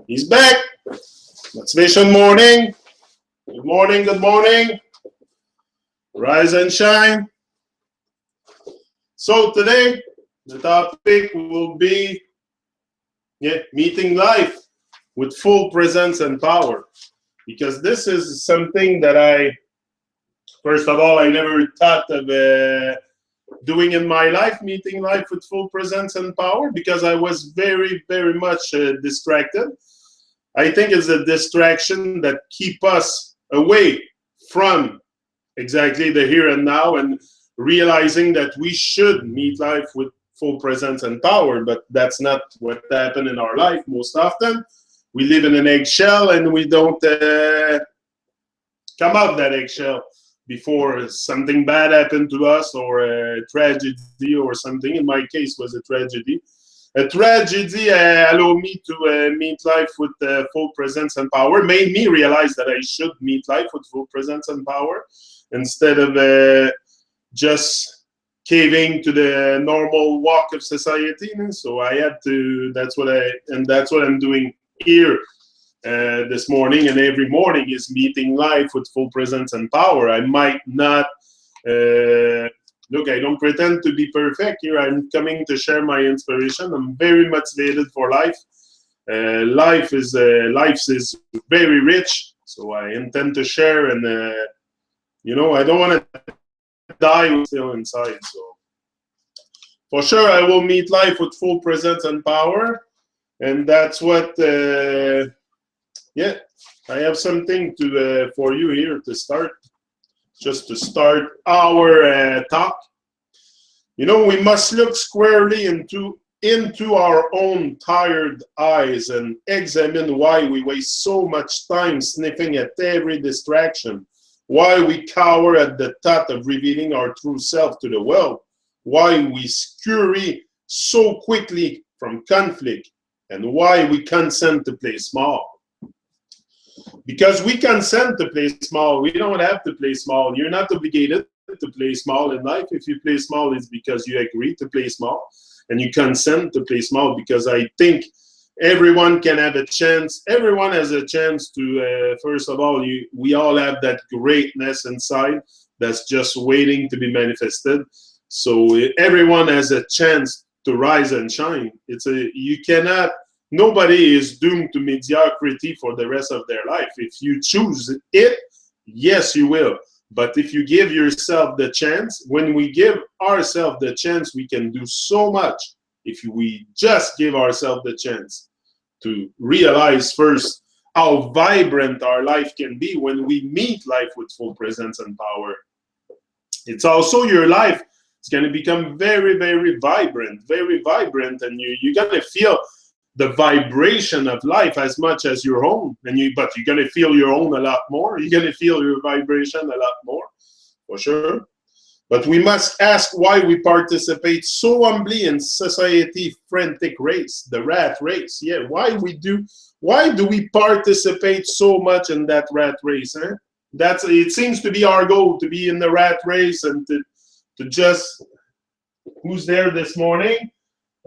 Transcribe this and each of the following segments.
He's back. Motivation morning. Good morning, good morning. Rise and shine. So today, the topic will be meeting life with full presence and power. Because this is something that first of all, I never thought of doing in my life, meeting life with full presence and power, because I was very, very much distracted. I think it's a distraction that keep us away from exactly the here and now and realizing that we should meet life with full presence and power, but that's not what happened in our life most often. We live in an eggshell and we don't come out that eggshell before something bad happened to us, or a tragedy or something. In my case, was a tragedy. A tragedy allowed me to meet life with full presence and power, made me realize that I should meet life with full presence and power instead of just caving to the normal walk of society. So I had to, that's what I'm doing here this morning, and every morning is meeting life with full presence and power. I might not, look, I don't pretend to be perfect here. I'm coming to share my inspiration. I'm very motivated for life. Life is very rich, so I intend to share, and I don't want to die still inside. So for sure, I will meet life with full presence and power, and that's what. I have something to for you here to start. Just to start our talk. We must look squarely into our own tired eyes and examine why we waste so much time sniffing at every distraction, why we cower at the thought of revealing our true self to the world, why we scurry so quickly from conflict, and why we consent to play small. Because we consent to play small. We don't have to play small. You're not obligated to play small in life. If you play small, it's because you agree to play small, and you consent to play small, because I think everyone can have a chance. Everyone has a chance to, first of all, we all have that greatness inside that's just waiting to be manifested. So everyone has a chance to rise and shine. Nobody is doomed to mediocrity for the rest of their life. If you choose it, yes, you will. But if you give yourself the chance, when we give ourselves the chance, we can do so much. If we just give ourselves the chance to realize first how vibrant our life can be when we meet life with full presence and power. It's also your life. It's going to become very, very vibrant, and you're going to feel the vibration of life as much as your own, but you're going to feel your own a lot more. You're going to feel your vibration a lot more, for sure. But we must ask why we participate so humbly in society frantic race, the rat race. Yeah, why do we participate so much in that rat race? It seems to be our goal, to be in the rat race and to just, who's there this morning?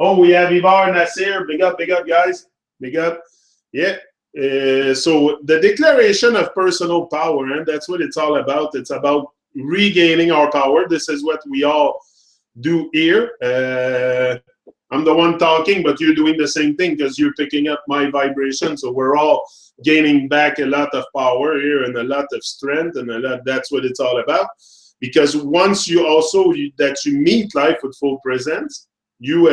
Oh, we have Ivar Nasir. Big up, guys. Big up. Yeah. So the declaration of personal power, and that's what it's all about. It's about regaining our power. This is what we all do here. I'm the one talking, but you're doing the same thing because you're picking up my vibration. So we're all gaining back a lot of power here and a lot of strength, and that's what it's all about. Because once you meet life with full presence, you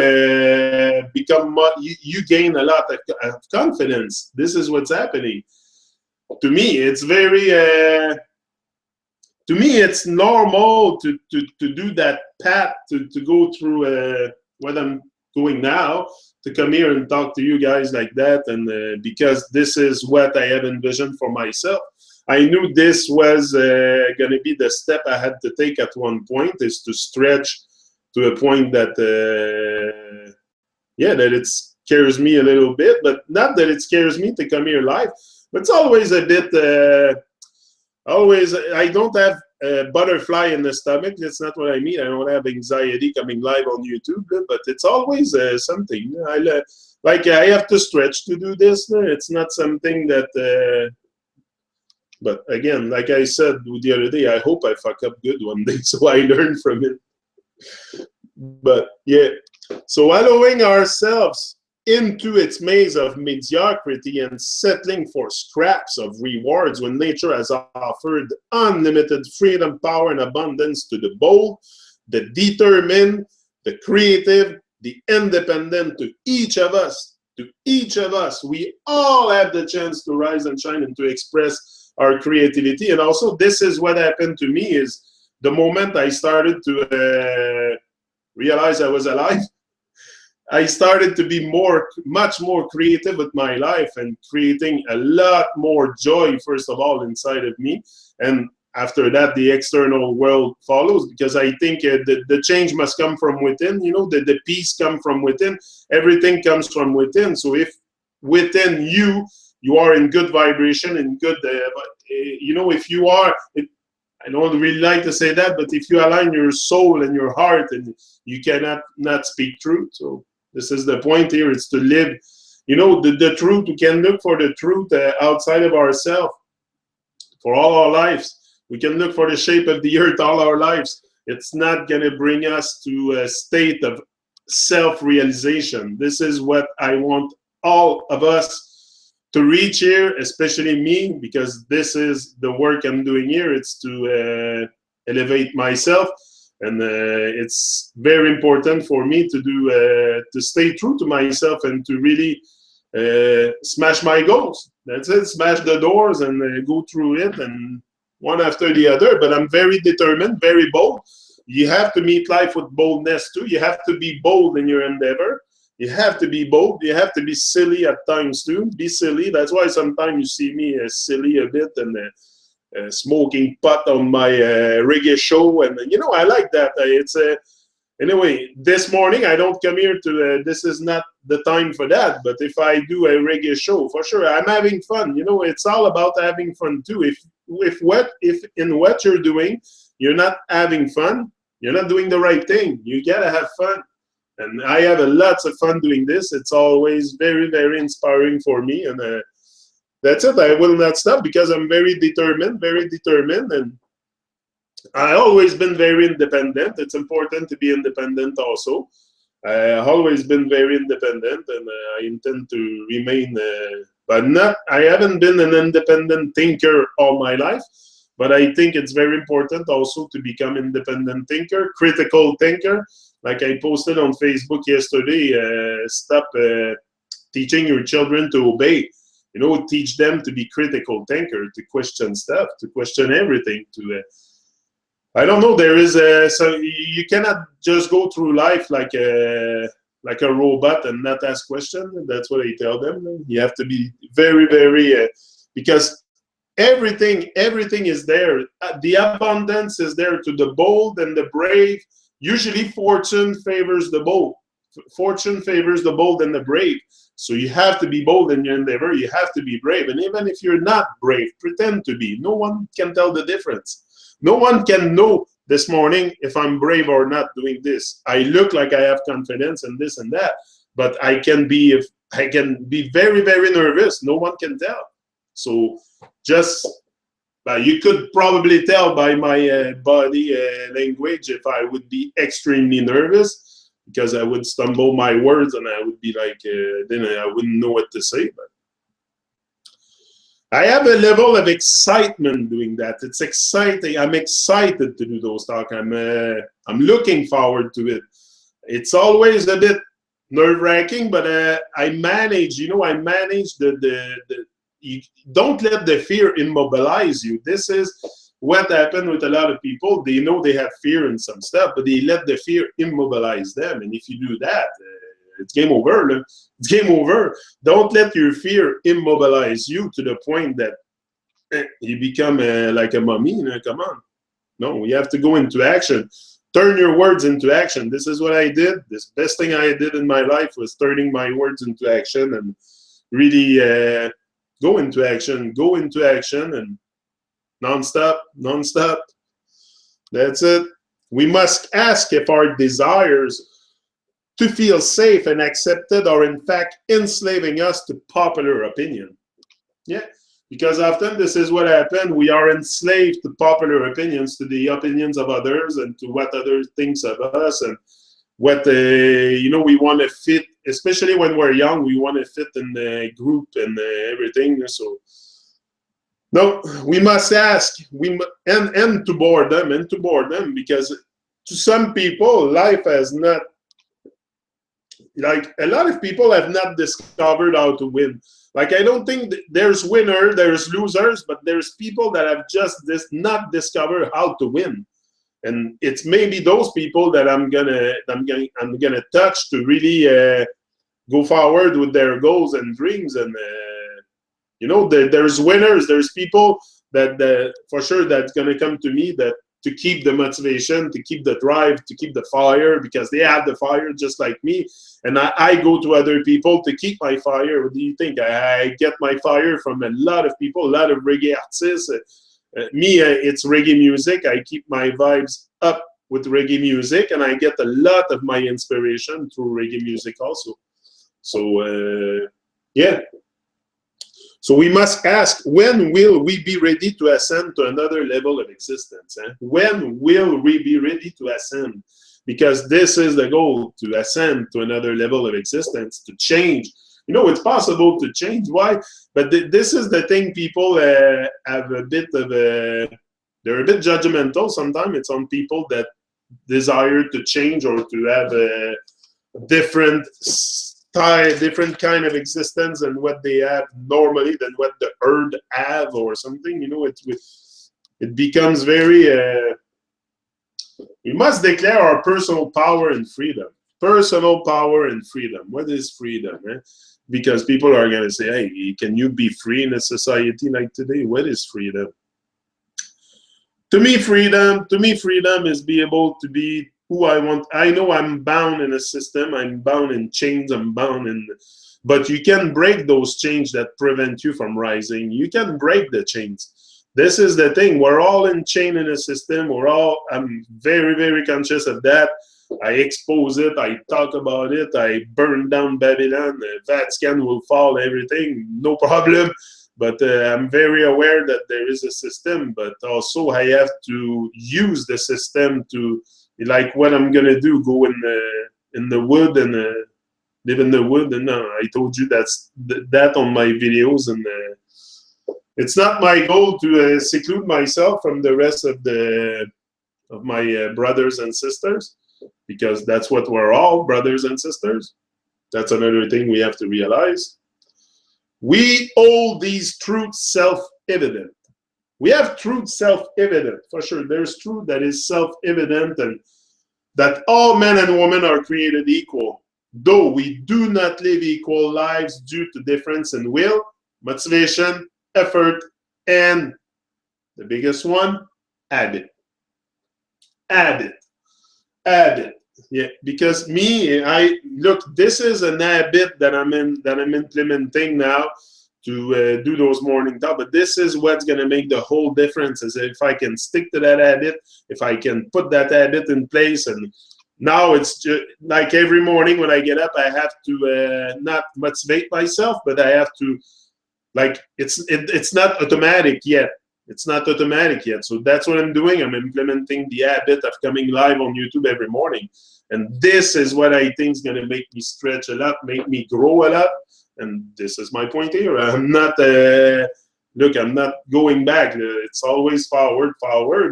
gain a lot of confidence. This is what's happening. To me, it's it's normal to do that path, to go through what I'm going now, to come here and talk to you guys like that, and because this is what I have envisioned for myself. I knew this was going to be the step I had to take at one point, is to stretch to a point that, that it scares me a little bit, but not that it scares me to come here live, but it's always a bit, I don't have a butterfly in the stomach. That's not what I mean. I don't have anxiety coming live on YouTube, but it's always something. like I have to stretch to do this. It's not something that. But again, like I said the other day, I hope I fuck up good one day, so I learn from it. But yeah, so allowing ourselves into its maze of mediocrity and settling for scraps of rewards when nature has offered unlimited freedom, power, and abundance to the bold, the determined, the creative, the independent, to each of us. To each of us, we all have the chance to rise and shine and to express our creativity. And also, this is what happened to me: is the moment I started to realize I was alive, I started to be much more creative with my life and creating a lot more joy, first of all, inside of me. And after that, the external world follows, because I think the change must come from within. You know, the peace comes from within. Everything comes from within. So if within you are in good vibration and good, you know, if you are, I don't really like to say that, but if you align your soul and your heart, and you cannot not speak truth. So this is the point here. It's to live, you know, the truth. We can look for the truth outside of ourselves for all our lives. We can look for the shape of the earth all our lives. It's not going to bring us to a state of self-realization. This is what I want all of us to reach here, especially me, because this is the work I'm doing here. It's to elevate myself. And it's very important for me to do to stay true to myself and to really smash my goals. That's it. Smash the doors and go through it, and one after the other. But I'm very determined, very bold. You have to meet life with boldness too. You have to be bold in your endeavor. You have to be bold. You have to be silly at times too. Be silly. That's why sometimes you see me silly a bit and smoking pot on my reggae show. And, you know, I like that. It's anyway, this morning I don't come here to, this is not the time for that. But if I do a reggae show, for sure, I'm having fun. You know, it's all about having fun too. If in what you're doing, you're not having fun, you're not doing the right thing. You gotta have fun. And I have lots of fun doing this. It's always very, very inspiring for me. And that's it. I will not stop because I'm very determined. And I've always been very independent. It's important to be independent also. I've always been very independent, and I intend to remain, but not, I haven't been an independent thinker all my life, but I think it's very important also to become independent thinker, critical thinker. Like I posted on Facebook yesterday, stop teaching your children to obey. You know, teach them to be critical thinker, to question stuff, to question everything. To I don't know. There is so you cannot just go through life like a robot and not ask questions. That's what I tell them. You have to be very, very because everything is there. The abundance is there to the bold and the brave. Usually, fortune favors the bold. Fortune favors the bold and the brave. So you have to be bold in your endeavor. You have to be brave. And even if you're not brave, pretend to be. No one can tell the difference. No one can know this morning if I'm brave or not doing this. I look like I have confidence in this and that, but I can be very, very nervous. No one can tell. So just you could probably tell by my body language if I would be extremely nervous, because I would stumble my words and I would be like, then I wouldn't know what to say. But I have a level of excitement doing that. It's exciting. I'm excited to do those talks. I'm looking forward to it. It's always a bit nerve-wracking, but I manage. You know, I manage you don't let the fear immobilize you. This is what happened with a lot of people. They know they have fear in some stuff, but they let the fear immobilize them. And if you do that, it's game over. It's game over. Don't let your fear immobilize you to the point that you become like a mummy. You know, come on. No, you have to go into action. Turn your words into action. This is what I did. This best thing I did in my life was turning my words into action and really go into action. Go into action and non-stop. That's it. We must ask if our desires to feel safe and accepted are in fact enslaving us to popular opinion. Yeah, because often this is what happened. We are enslaved to popular opinions, to the opinions of others, and to what others thinks of us, and what you know, we want to fit. Especially when we're young, we want to fit in the group and everything. So no, we must ask. And to boredom, because to some people, life has not. Like a lot of people have not discovered how to win. Like I don't think there's winner, there's losers, but there's people that have just not discovered how to win, and it's maybe those people that I'm gonna touch to really go forward with their goals and dreams. And you know, there's winners, there's people that for sure that's gonna come to me that to keep the motivation, to keep the drive, to keep the fire, because they have the fire just like me. And I go to other people to keep my fire. What do you think? I get my fire from a lot of people, a lot of reggae artists. It's reggae music. I keep my vibes up with reggae music, and I get a lot of my inspiration through reggae music also. So, yeah. So we must ask, when will we be ready to ascend to another level of existence? Eh? When will we be ready to ascend? Because this is the goal, to ascend to another level of existence, to change. You know, it's possible to change. Why? But this is the thing, people have a bit of they're a bit judgmental sometimes. It's on people that desire to change or to have a different kind of existence than what they have normally, than what the herd have or something. You know, it becomes very we must declare our personal power and freedom. Personal power and freedom. What is freedom? Eh? Because people are going to say, hey, can you be free in a society like today? What is freedom? To me, freedom is be able to be who I want. I know I'm bound in a system, I'm bound in chains, but you can break those chains that prevent you from rising. You can break the chains. This is the thing. We're all in chain in a system. I'm very, very conscious of that. I expose it, I talk about it, I burn down Babylon, the Vatican will fall, everything, no problem. But I'm very aware that there is a system, but also I have to use the system to, like what I'm gonna do, go in the wood and live in the wood. And I told you that on my videos, and it's not my goal to seclude myself from the rest of my brothers and sisters, because that's what we're all, brothers and sisters. That's another thing we have to realize. We hold these truths self-evident. We have truth self-evident, for sure. There's truth that is self-evident, and that all men and women are created equal, though we do not live equal lives due to difference in will, motivation, effort, and the biggest one, habit. Habit. Yeah, because this is an habit that I'm implementing now to do those morning talks. But this is what's going to make the whole difference, is if I can stick to that habit, if I can put that habit in place. And now it's just like every morning when I get up, I have to not motivate myself, but I have to, like, it's not automatic yet. It's not automatic yet. So that's what I'm doing. I'm implementing the habit of coming live on YouTube every morning. And this is what I think is going to make me stretch a lot, make me grow a lot. And this is my point here. I'm not, look, I'm not going back. It's always forward,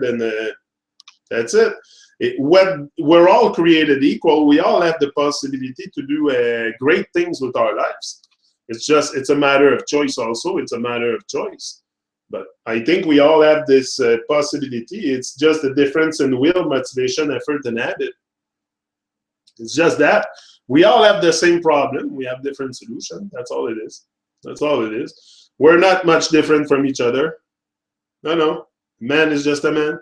and that's it. We're all created equal. We all have the possibility to do great things with our lives. It's a matter of choice also. It's a matter of choice. But I think we all have this possibility. It's just a difference in will, motivation, effort, and habit. It's just that. We all have the same problem. We have different solutions. That's all it is. That's all it is. We're not much different from each other. No. Man is just a man.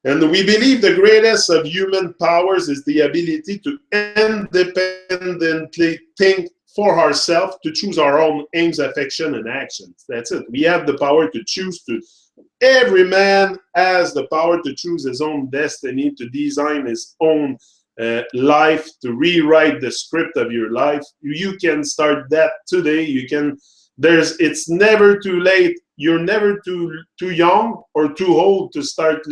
And we believe the greatest of human powers is the ability to independently think for ourselves, to choose our own aims, affection, and actions. That's it. We have the power to choose to. Every man has the power to choose his own destiny, to design his own life, to rewrite the script of your life. You can start that today. You can. It's never too late. You're never too young or too old to start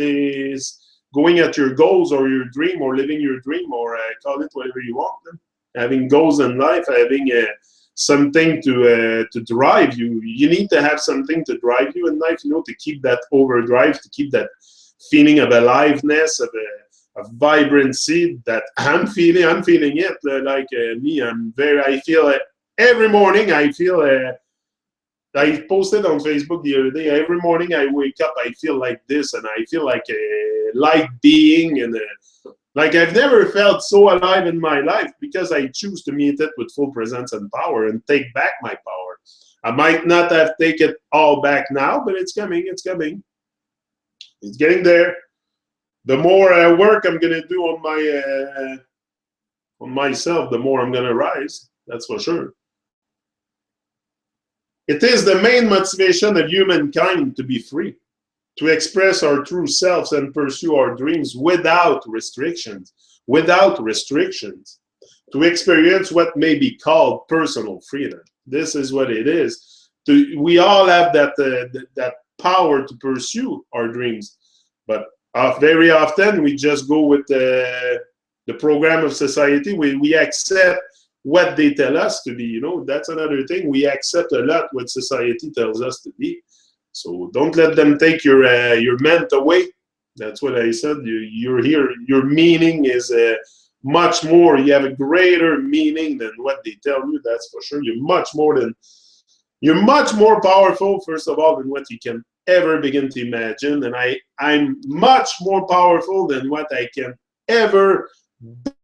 going at your goals or your dream or living your dream, or call it whatever you want. Having goals in life, having something to drive you. You need to have something to drive you in life, to keep that overdrive, to keep that feeling of aliveness, of vibrancy that I'm feeling. I'm feeling it. Me, I feel every morning. I feel. I posted on Facebook the other day. Every morning I wake up, I feel like this, and I feel like a light being, and like I've never felt so alive in my life, because I choose to meet it with full presence and power and take back my power. I might not have taken it all back now, but it's coming. It's coming. It's getting there. The more work I'm gonna do on myself, the more I'm gonna rise. That's for sure. It is the main motivation of humankind to be free, to express our true selves and pursue our dreams without restrictions, to experience what may be called personal freedom. This is what it is. We all have that power to pursue our dreams, but very often we just go with the program of society. We accept what they tell us to be. That's another thing. We accept a lot what society tells us to be. So don't let them take your ment away. That's what I said. You're here. Your meaning is much more. You have a greater meaning than what they tell you. That's for sure. You're much more powerful, first of all, than what you can ever begin to imagine. And I'm much more powerful than what I can ever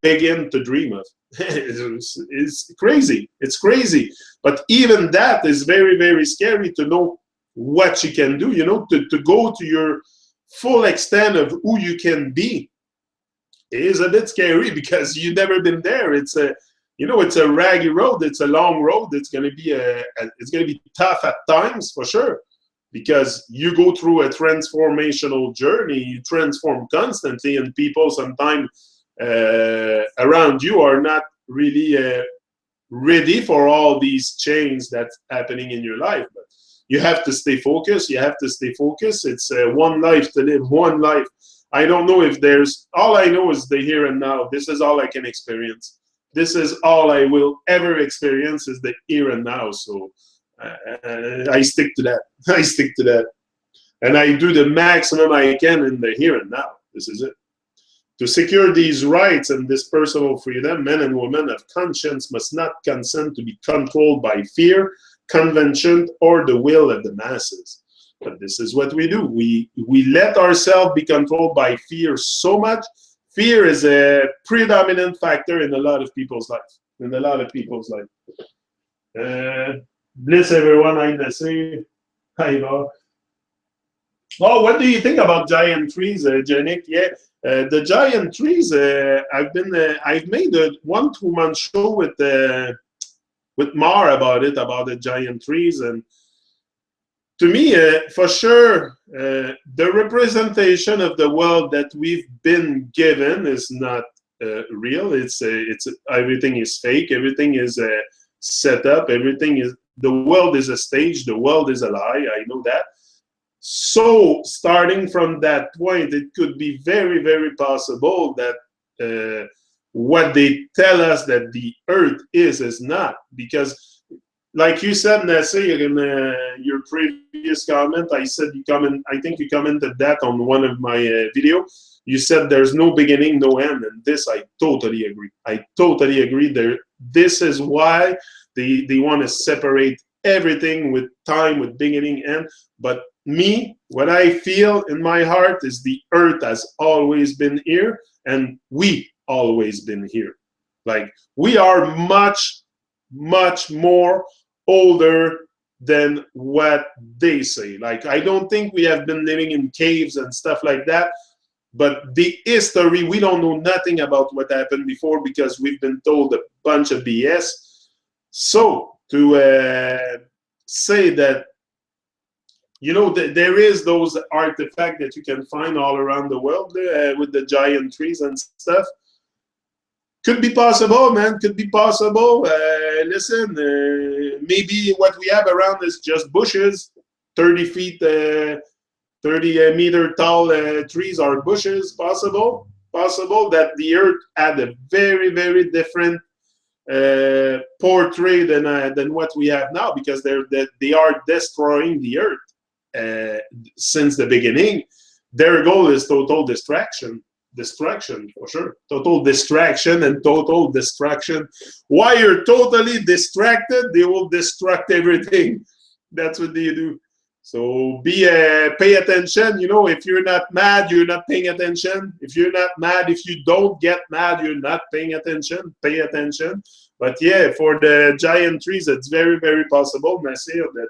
begin to dream of. It's crazy. It's crazy. But even that is very, very scary, to know what you can do, to go to your full extent of who you can be. It is a bit scary, because you've never been there. It's a raggy road. It's a long road. It's going to be tough at times, for sure, because you go through a transformational journey. You transform constantly, and people sometimes around you are not really ready for all these changes that's happening in your life. But you have to stay focused. It's one life to live, one life. I don't know if all I know is the here and now. This is all I can experience. This is all I will ever experience, is the here and now. So I stick to that. And I do the maximum I can in the here and now. This is it. To secure these rights and this personal freedom, men and women of conscience must not consent to be controlled by fear, convention, or the will of the masses. But this is what we do. We let ourselves be controlled by fear so much. Fear is a predominant factor in a lot of people's life. Bless everyone, I say. Oh, what do you think about giant trees, Janik? Yeah, the giant trees. I've made a 1-2-month show with Mar about the giant trees, and to me, for sure, the representation of the world that we've been given is not real. It's everything is fake. Everything is set up. The world is a stage. The world is a lie. I know that. So, starting from that point, it could be very, very possible that what they tell us that the Earth is not. Because, like you said, Nasser, in your previous comment, I think you commented that on one of my videos. You said there's no beginning, no end, and this I totally agree. This is why they want to separate everything with time, with beginning, end. But me, what I feel in my heart is the Earth has always been here, and we always been here. Like, we are much, much more older than what they say. Like, I don't think we have been living in caves and stuff like that. But the history, we don't know nothing about what happened before, because we've been told a bunch of BS. So to say that, there is those artifacts that you can find all around the world with the giant trees and stuff. Could be possible, man. Could be possible. Listen, maybe what we have around is just bushes, 30 feet, 30-meter tall trees are bushes. Possible. Possible that the Earth had a very, very different portrait than what we have now, because they are destroying the Earth since the beginning. Their goal is total destruction for sure. Total distraction and total destruction. While you're totally distracted, they will destruct everything. That's what they do. So pay attention. You know, if you're not mad, you're not paying attention. If you're not mad, if you don't get mad, you're not paying attention. Pay attention. But yeah, for the giant trees, it's very, very possible, Nasir, that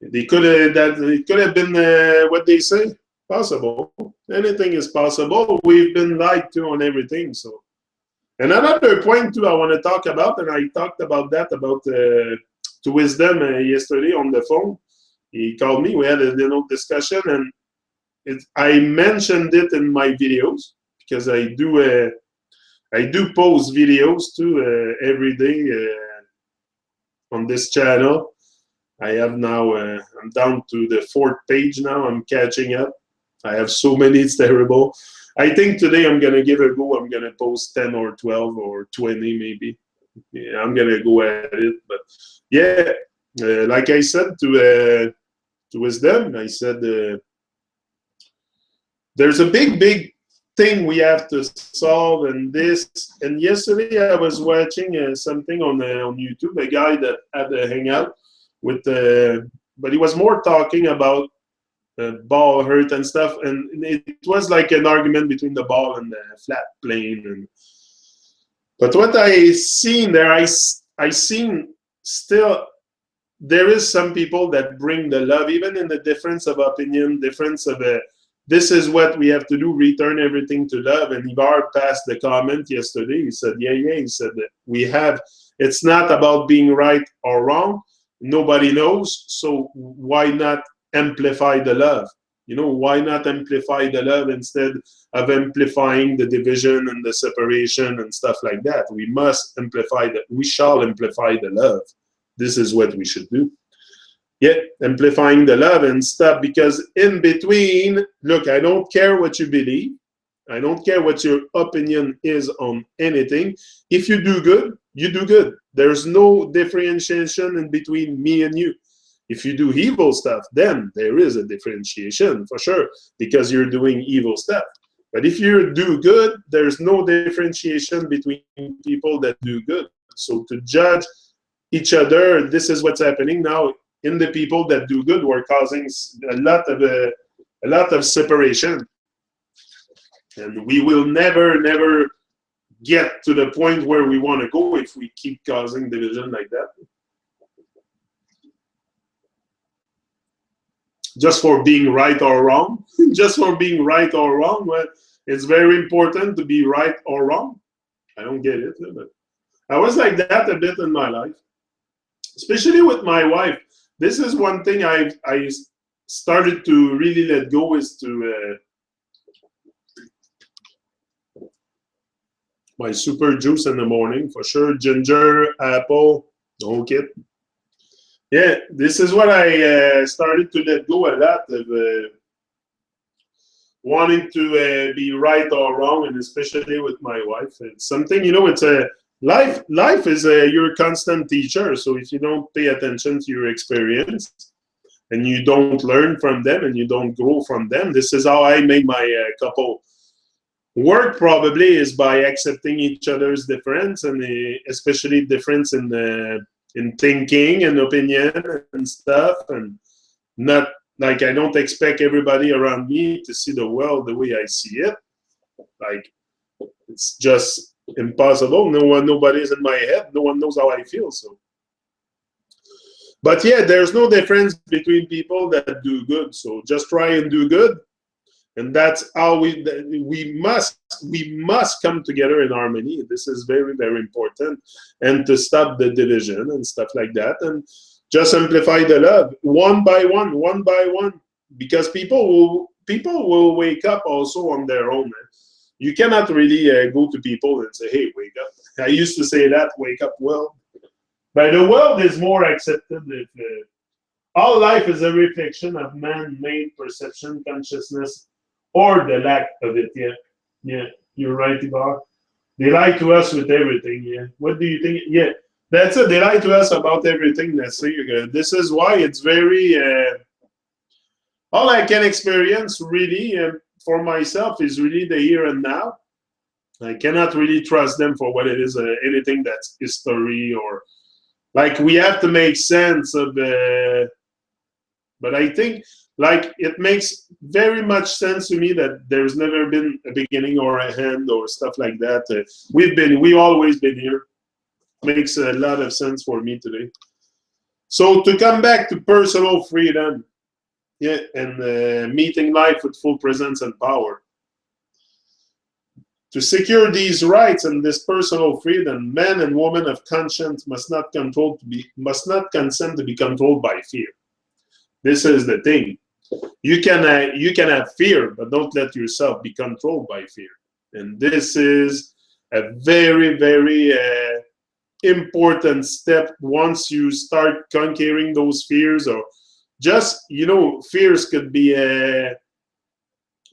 it could have been what they say. Possible. Anything is possible. We've been lied to on everything. So, and another point too I want to talk about, and I talked about that about to Wisdom yesterday on the phone. He called me. We had a little discussion, and I mentioned it in my videos, because I do post videos too every day on this channel. I have now. I'm down to the 4th page now. I'm catching up. I have so many, it's terrible. I think today I'm going to give a go. I'm going to post 10 or 12 or 20 maybe. Yeah, I'm going to go at it. But yeah, like I said to Wisdom, I said there's a big thing we have to solve in this. And yesterday I was watching something on YouTube, a guy that had a hangout with, but he was more talking about ball hurt and stuff, and it was like an argument between the ball and the flat plane. But what I seen there, I seen still there is some people that bring the love, even in the difference of opinion, difference of this is what we have to do, return everything to love. And Ivar passed the comment yesterday. He said, yeah, he said that it's not about being right or wrong. Nobody knows, so why not amplify the love? You know, why not amplify the love instead of amplifying the division and the separation and stuff like that? We must amplify that. We shall amplify the love. This is what we should do. Yeah, amplifying the love and stuff, because in between, look, I don't care what you believe. I don't care what your opinion is on anything. If you do good, you do good. There's no differentiation in between me and you. If you do evil stuff, then there is a differentiation for sure, because you're doing evil stuff. But if you do good, there's no differentiation between people that do good. So to judge each other, this is what's happening now. In the people that do good, we're causing a lot of separation. And we will never get to the point where we want to go if we keep causing division like that. Just for being right or wrong. Just for being right or wrong. Well, it's very important to be right or wrong. I don't get it, but I was like that a bit in my life, especially with my wife. This is one thing I started to really let go, is to my super juice in the morning, for sure. Ginger, apple, no kid. Yeah, this is what I started to let go a lot of, wanting to be right or wrong, and especially with my wife. It's something, you know, it's a life is your constant teacher. So if you don't pay attention to your experience and you don't learn from them and you don't grow from them, this is how I made my couple work, probably, is by accepting each other's difference, and especially difference in thinking and opinion and stuff, and not like I don't expect everybody around me to see the world the way I see it. Like, it's just impossible. Nobody's in my head. No one knows how I feel. So, but yeah, there's no difference between people that do good. So just try and do good, and that's how we must come together in harmony. This is very, very important, and to stop the division and stuff like that, and just amplify the love one by one, because people will wake up also on their own. you cannot really go to people and say, hey, wake up. I used to say that, wake up world. But the world is more accepted if all life is a reflection of man-made perception, consciousness, or the lack of it. Yeah, yeah, you're right, Ibar. They lie to us with everything. Yeah. What do you think? Yeah, that's it. They lie to us about everything. Let's say this is why it's very. All I can experience really for myself is really the here and now. I cannot really trust them for what it is. Anything that's history or like we have to make sense of. But I think like it makes very much sense to me that there's never been a beginning or a end or stuff like that. We've always been here. Makes a lot of sense for me today. So to come back to personal freedom, yeah, and meeting life with full presence and power. To secure these rights and this personal freedom, men and women of conscience must not consent to be controlled by fear. This is the thing. You can have fear, but don't let yourself be controlled by fear. And this is a very, very important step once you start conquering those fears, or just, fears could be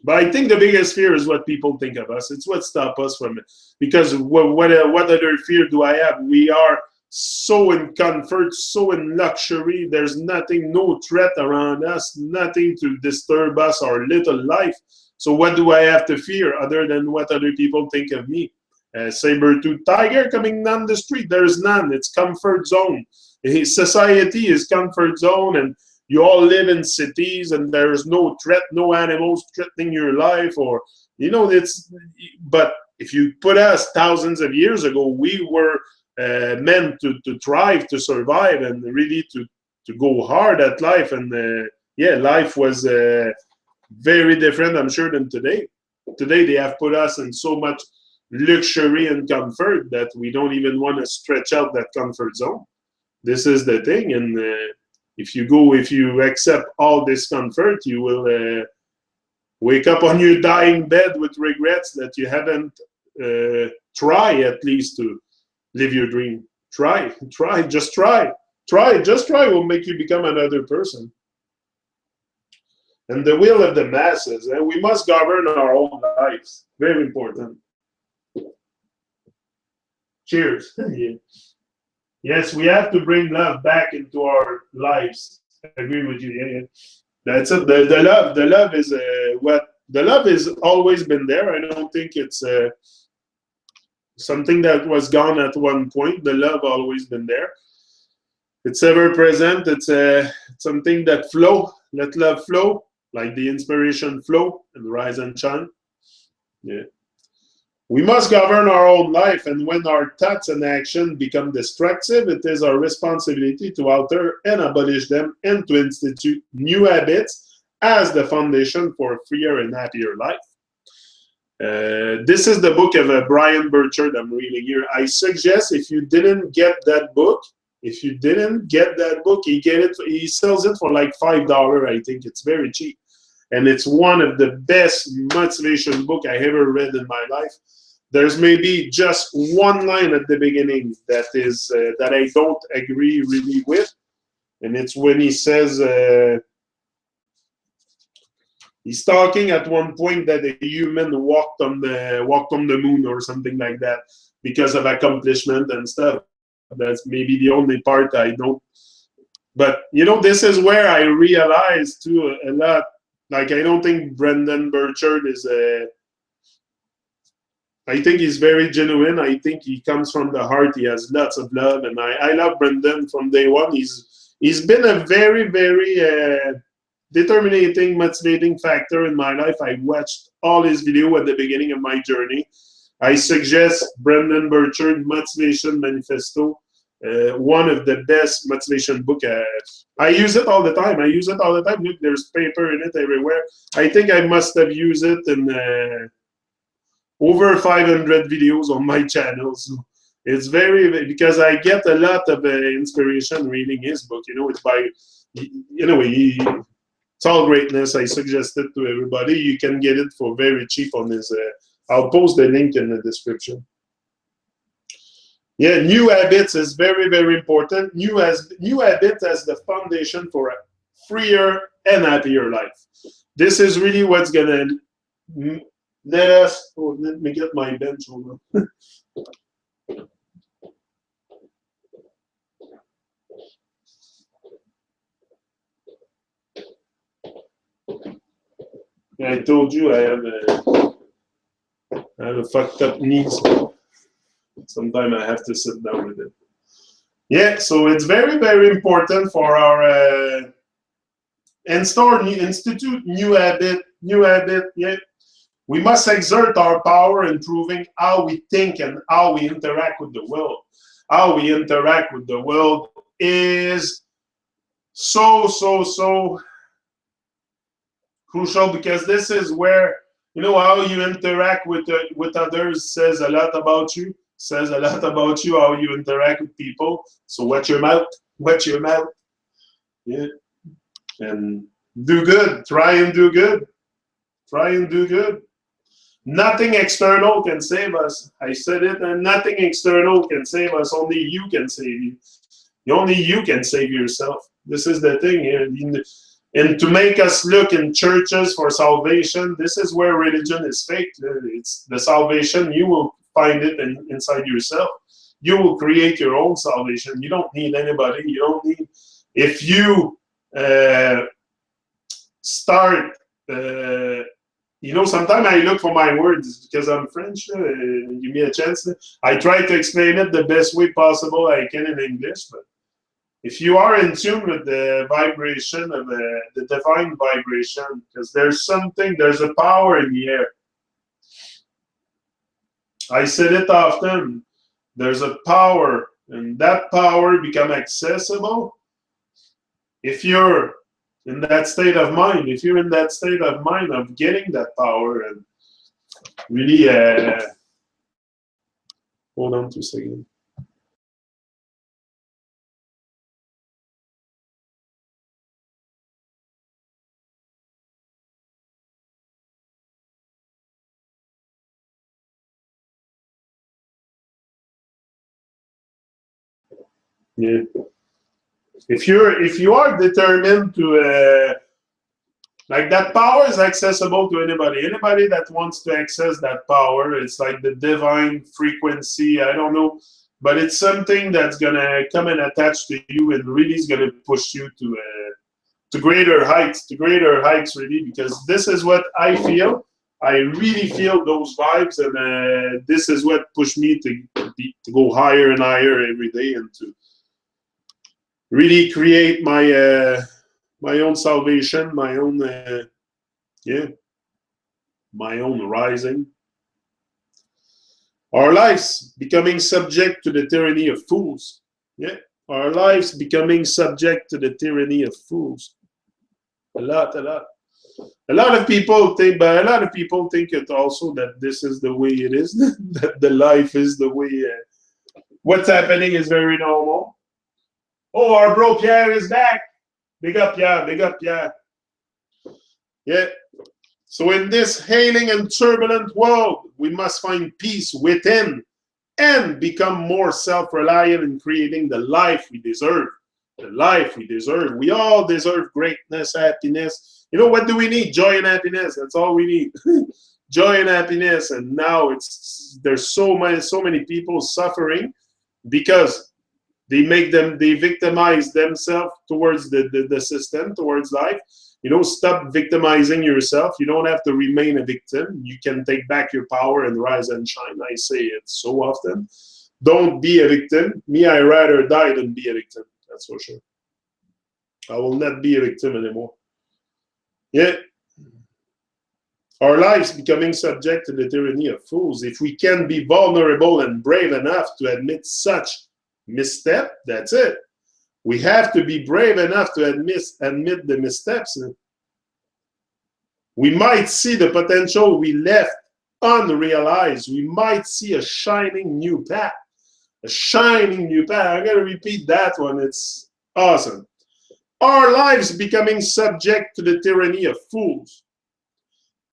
but I think the biggest fear is what people think of us. It's what stops us from it. Because what other fear do I have? We are so in comfort, so in luxury. There's nothing, no threat around us, nothing to disturb us, our little life. So what do I have to fear other than what other people think of me? Saber-tooth tiger coming down the street, there's none. It's comfort zone. Society is comfort zone, and you all live in cities, and there's no threat, no animals threatening your life, or but if you put us thousands of years ago, we were meant to thrive, to survive, and really to go hard at life. And life was very different, I'm sure, than today. Today they have put us in so much luxury and comfort that we don't even want to stretch out that comfort zone. This is the thing. And if you accept all this comfort, you will wake up on your dying bed with regrets that you haven't tried at least to live your dream. Just try will make you become another person. And the will of the masses, and we must govern our own lives. Very important. Cheers. Yeah. Yes, we have to bring love back into our lives. I agree with you. Yeah. That's it. The love is the love has always been there. I don't think it's something that was gone at one point. The love always been there. It's ever present. It's something that flow. Let love flow, like the inspiration flow and rise and shine. Yeah. We must govern our own life, and when our thoughts and action become destructive, it is our responsibility to alter and abolish them and to institute new habits as the foundation for a freer and happier life. This is the book of Brian Burchard I'm reading here. I suggest if you didn't get that book, he sells it for like $5. I think it's very cheap. And it's one of the best motivation book I ever read in my life. There's maybe just one line at the beginning that is that I don't agree really with, and it's when he says he's talking at one point that a human walked on the moon or something like that because of accomplishment and stuff. That's maybe the only part I don't. But this is where I realized too a lot. Like, I don't think Brendan Burchard is I think he's very genuine. I think he comes from the heart. He has lots of love, and I love Brendan from day one. He's been a very, very determinating, motivating factor in my life. I watched all his videos at the beginning of my journey. I suggest Brendan Burchard Motivation Manifesto. One of the best motivation book. I use it all the time. Look, there's paper in it everywhere. I think I must have used it in over 500 videos on my channel. So it's because I get a lot of inspiration reading his book. It's by, it's all greatness. I suggest it to everybody. You can get it for very cheap on his I'll post the link in the description. Yeah, new habits is very, very important. New habits as the foundation for a freer and happier life. This is really what's gonna let us. Oh, let me get my bench over. I told you I have a fucked up knees. Sometimes I have to sit down with it. Yeah, so it's very, very important for our institute new habit. Yeah, we must exert our power in proving how we think and how we interact with the world. How we interact with the world is so crucial, because this is where, you know, how you interact with others says a lot about you. Says a lot about you how you interact with people. So watch your mouth. Watch your mouth. Yeah, and do good. Try and do good. Try and do good. Nothing external can save us. I said it, and nothing external can save us. Only you can save you. Only you can save yourself. This is the thing here. And to make us look in churches for salvation, this is where religion is fake. It's the salvation, you will find it inside yourself. You will create your own salvation. You don't need anybody. You don't need, if you start, you know, sometimes I look for my words because I'm French. Give me a chance. I try to explain it the best way possible I can in English, but if you are in tune with the vibration of the divine vibration, because there's a power in the air. I said it often, there's a power, and that power become accessible if you're in that state of mind. If you're in that state of mind of getting that power and really, hold on 2 seconds. Yeah. If you are determined to like, that power is accessible to anybody. Anybody that wants to access that power, it's like the divine frequency. I don't know, but it's something that's gonna come and attach to you and really is gonna push you to greater heights, really, because this is what I feel. I really feel those vibes, and this is what pushed me to go higher and higher every day, and to really create my my own salvation, my own my own rising. Our lives becoming subject to the tyranny of fools. Yeah, our lives becoming subject to the tyranny of fools. A lot. A lot of people think, but a lot of people think it also that this is the way it is, that the life is the way. What's happening is very normal. Oh, our bro Pierre is back. Big up, Pierre. Big up, Pierre. Yeah. So in this hailing and turbulent world, we must find peace within and become more self-reliant in creating the life we deserve. The life we deserve. We all deserve greatness, happiness. You know, what do we need? Joy and happiness. That's all we need. Joy and happiness. And now there's so many people suffering because they victimize themselves towards the system, towards life. You know, stop victimizing yourself. You don't have to remain a victim. You can take back your power and rise and shine. I say it so often. Don't be a victim. Me, I rather die than be a victim. That's for sure. I will not be a victim anymore. Yeah. Our lives becoming subject to the tyranny of fools. If we can be vulnerable and brave enough to admit such misstep, that's it. We have to be brave enough to admit the missteps. We might see the potential we left unrealized. We might see a shining new path. A shining new path. I'm going to repeat that one. It's awesome. Our lives becoming subject to the tyranny of fools.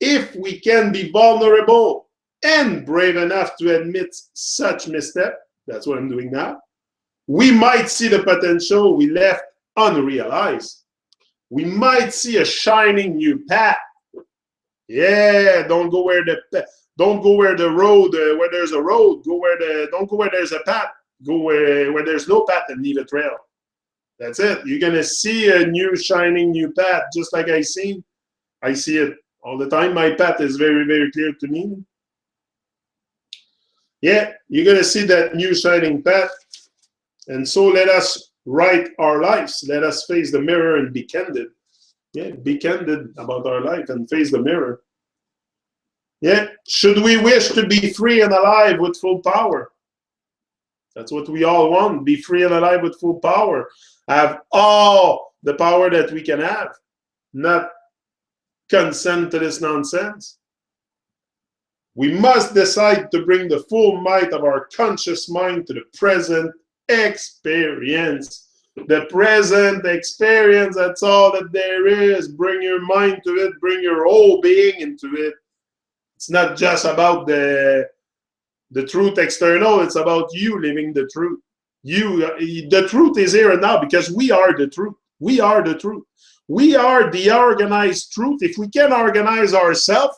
If we can be vulnerable and brave enough to admit such misstep, that's what I'm doing now, we might see the potential we left unrealized. We might see a shining new path. Yeah, don't go where the road where there's a road. Don't go where there's a path. Go where there's no path and leave a trail. That's it. You're gonna see a new shining new path, just like I see it all the time. My path is very, very clear to me. Yeah, you're gonna see that new shining path. And so let us write our lives. Let us face the mirror and be candid. Yeah, be candid about our life and face the mirror. Yeah, should we wish to be free and alive with full power? That's what we all want, be free and alive with full power. Have all the power that we can have, not consent to this nonsense. We must decide to bring the full might of our conscious mind to the present experience. The present experience, that's all that there is. Bring your mind to it, bring your whole being into it. It's not just about the truth external, it's about you living the truth. The truth is here and now because we are the truth. We are the truth. We are the organized truth. If we can organize ourselves,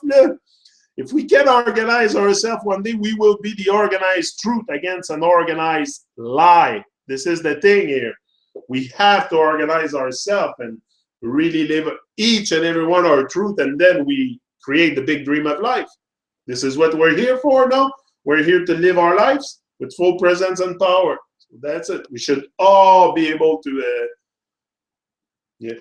if we can organize ourselves, one day we will be the organized truth against an organized lie. This is the thing here. We have to organize ourselves and really live each and every one our truth, and then we create the big dream of life. This is what we're here for now. We're here to live our lives with full presence and power. So that's it. We should all be able to, yeah.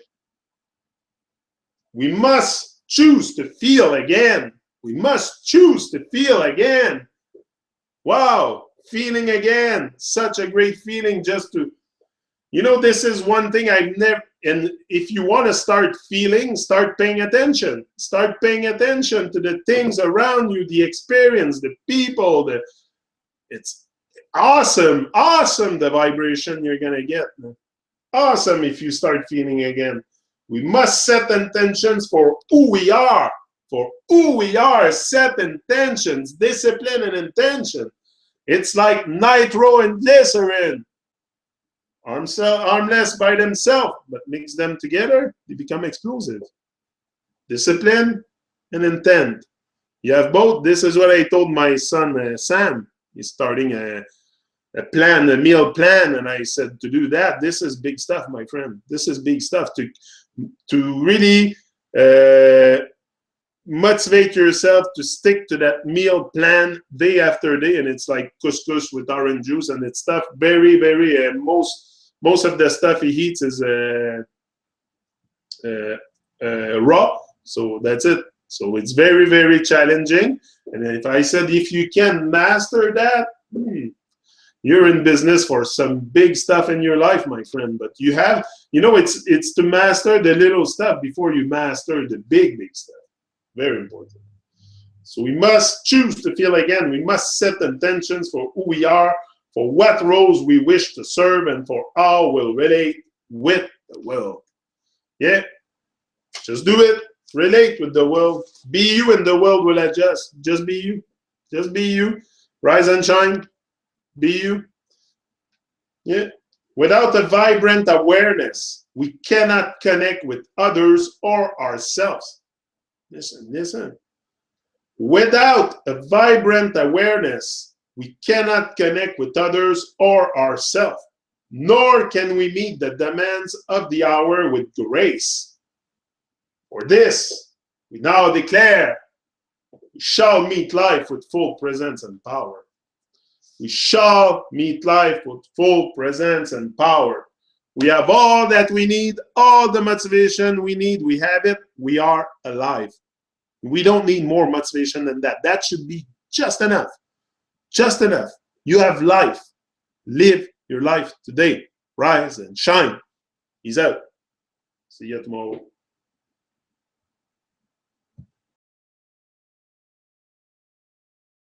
We must choose to feel again. We must choose to feel again. Wow, feeling again. Such a great feeling just to, this is one thing I've never, and if you want to start feeling, start paying attention. Start paying attention to the things around you, the experience, the people. It's awesome, awesome the vibration you're going to get. Awesome if you start feeling again. We must set intentions for who we are. For who we are, set intentions, discipline and intention. It's like nitro and glycerin. Harmless by themselves, but mix them together, they become explosive. Discipline and intent. You have both. This is what I told my son, Sam. He's starting a meal plan, and I said to do that. This is big stuff, my friend. This is big stuff to really motivate yourself to stick to that meal plan day after day, and it's like couscous with orange juice, and it's stuff very, very most of the stuff he eats is raw, so that's it. So it's very, very challenging, and if I said if you can master that, you're in business for some big stuff in your life, my friend. But you have, it's to master the little stuff before you master the big stuff. Very important. So we must choose to feel again. We must set intentions for who we are, for what roles we wish to serve, and for how we'll relate with the world. Yeah, just do it. Relate with the world. Be you and the world will adjust. Just be you. Just be you. Rise and shine. Be you. Yeah. Without a vibrant awareness, we cannot connect with others or ourselves. Listen. Without a vibrant awareness, we cannot connect with others or ourselves, nor can we meet the demands of the hour with grace. For this, we now declare, we shall meet life with full presence and power. We shall meet life with full presence and power. We have all that we need, all the motivation we need. We have it. We are alive. We don't need more motivation than that. That should be just enough. Just enough. You have life. Live your life today. Rise and shine. He's out. See you tomorrow.